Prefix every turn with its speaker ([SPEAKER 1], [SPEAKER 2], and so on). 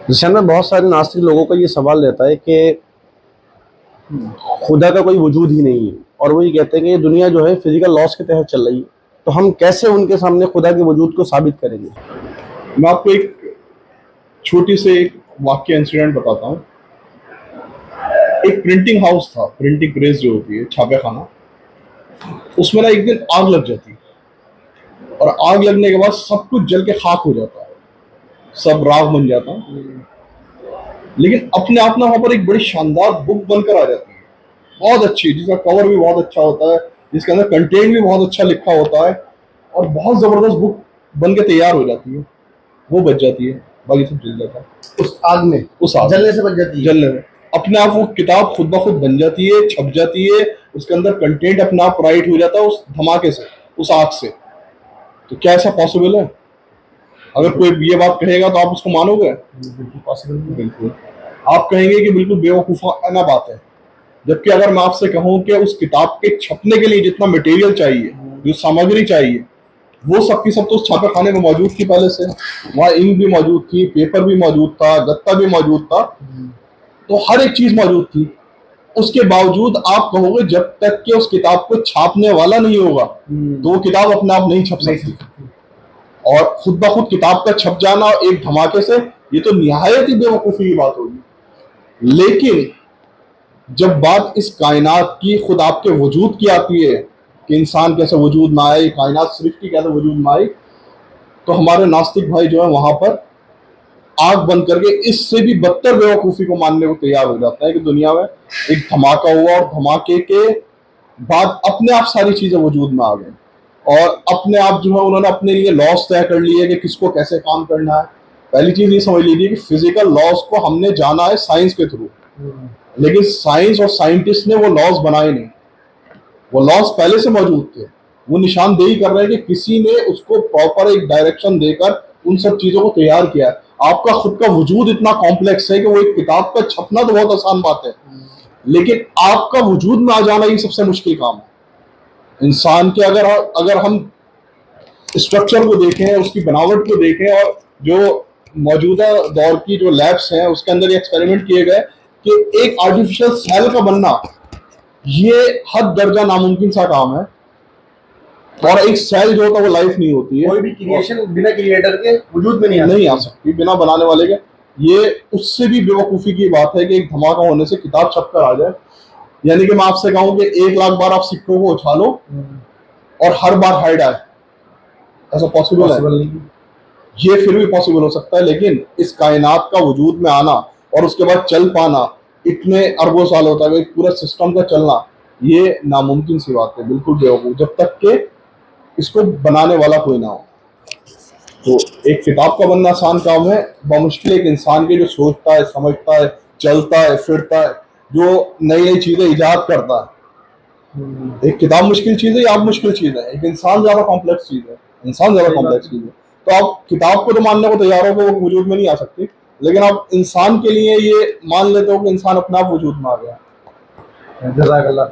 [SPEAKER 1] जैसे में बहुत सारे नास्तिक लोगों का ये सवाल रहता है कि खुदा का कोई वजूद ही नहीं है, और वो ये कहते हैं कि ये दुनिया जो है फिजिकल लॉस के तहत चल रही है, तो हम कैसे उनके सामने खुदा के वजूद को साबित करेंगे।
[SPEAKER 2] मैं आपको एक छोटी से एक वाक्य इंसिडेंट बताता हूँ। एक प्रिंटिंग हाउस था, प्रिंटिंग प्रेस जो होती है, छापे खाना, उसमें ना एक दिन आग लग जाती और आग लगने के बाद सब कुछ जल के खाक हो जाता है, सब राख बन जाता है। लेकिन अपने आप ना वहां पर एक बड़ी शानदार बुक बनकर आ जाती है, बहुत अच्छी, जिसका कवर भी बहुत अच्छा होता है, जिसके अंदर कंटेंट भी बहुत अच्छा लिखा होता है, और बहुत जबरदस्त बुक बन के तैयार हो जाती है। वो बच जाती है, बाकी सब जल जाता है
[SPEAKER 1] उस आग में,
[SPEAKER 2] उस आग
[SPEAKER 1] जलने से बच जाती है।
[SPEAKER 2] जलने में अपने आप वो किताब खुद ब खुद बन जाती है, छप जाती है, उसके अंदर कंटेंट अपने आप राइट हो जाता है उस धमाके से, उस आग से। तो क्या ऐसा पॉसिबल है? अगर कोई ये बात कहेगा तो आप उसको मानोगे?
[SPEAKER 1] बिल्कुल पॉसिबल नहीं।
[SPEAKER 2] बिल्कुल। आप कहेंगे कि बिल्कुल बेवकूफाना बात है। जबकि अगर मैं आपसे कहूं कि उस किताब के छपने के लिए जितना मटेरियल चाहिए, जो सामग्री चाहिए, वो सब की सब तो उस छापे खाने में मौजूद थी पहले से। वहाँ इंक भी मौजूद थी, पेपर भी मौजूद था, गत्ता भी मौजूद था, तो हर एक चीज मौजूद थी। उसके बावजूद आप कहोगे जब तक कि उस किताब को छापने वाला नहीं होगा तो वो किताब अपने आप नहीं छप सकती। और खुद ब खुद किताब का छप जाना एक धमाके से, ये तो निहायत ही बेवकूफी की बात होगी। लेकिन जब बात इस कायनात की, खुद आपके वजूद की आती है कि इंसान कैसे वजूद में आए, कायनात सृष्टि कैसे वजूद में आई, तो हमारे नास्तिक भाई जो है वहां पर आग बंद करके इससे भी बदतर बेवकूफी को मानने को तैयार हो जाता है कि दुनिया में एक धमाका हुआ और धमाके के बाद अपने आप सारी चीजें वजूद में आ गई, और अपने आप जो है उन्होंने अपने लिए लॉस तय कर लिए कि किसको कैसे काम करना है। पहली चीज ये समझ लीजिए कि फिजिकल लॉस को हमने जाना है साइंस के थ्रू, लेकिन साइंस और साइंटिस्ट ने वो लॉस बनाए नहीं। वो लॉस पहले से मौजूद थे, वो निशानदेही कर रहे हैं कि किसी ने उसको प्रॉपर एक डायरेक्शन देकर उन सब चीजों को तैयार किया है। आपका खुद का वजूद इतना कॉम्प्लेक्स है कि वो एक किताब का छपना तो बहुत आसान बात है, लेकिन आपका वजूद में आ जाना ही सबसे मुश्किल काम है। इंसान के अगर अगर हम स्ट्रक्चर को देखें, उसकी बनावट को देखें, और जो मौजूदा दौर की जो लैब्स हैं उसके अंदर एक्सपेरिमेंट किए गए कि एक आर्टिफिशियल सेल का बनना, ये हद दर्जा नामुमकिन सा काम है। और एक सेल जो होता है वो लाइफ नहीं होती है,
[SPEAKER 1] कोई भी क्रिएशन बिना क्रिएटर के वजूद में
[SPEAKER 2] नहीं आ सकती बिना बनाने वाले के। ये उससे भी बेवकूफी की बात है कि एक धमाका होने से किताब छप कर आ जाए। यानी कि मैं आपसे कहूं कि 1 लाख बार आप सिक्कों को उछालो और हर बार हाइड आए, ऐसा पॉसिबल है? ये फिर भी पॉसिबल हो सकता है, लेकिन इस कायनात का वजूद में आना और उसके बाद चल पाना, इतने अरबों साल होता है पूरा सिस्टम का चलना, ये नामुमकिन सी बात है, बिल्कुल बेवकूफ, जब तक कि इसको बनाने वाला कोई ना हो। तो एक किताब का बनना आसान काम है, बमुश्किल एक इंसान के जो सोचता है, समझता है, चलता है, फिरता है, जो नई नई चीजें इजाद करता है। एक किताब मुश्किल चीज है या आप मुश्किल चीज है? एक इंसान ज्यादा कॉम्प्लेक्स चीज है, इंसान ज्यादा कॉम्प्लेक्स चीज है। तो आप किताब को तो मानने को तैयार हो कि वो वजूद में नहीं आ सकती, लेकिन आप इंसान के लिए ये मान लेते हो कि इंसान अपना आप वजूद में आ गया।
[SPEAKER 1] जज़ाकल्लाह।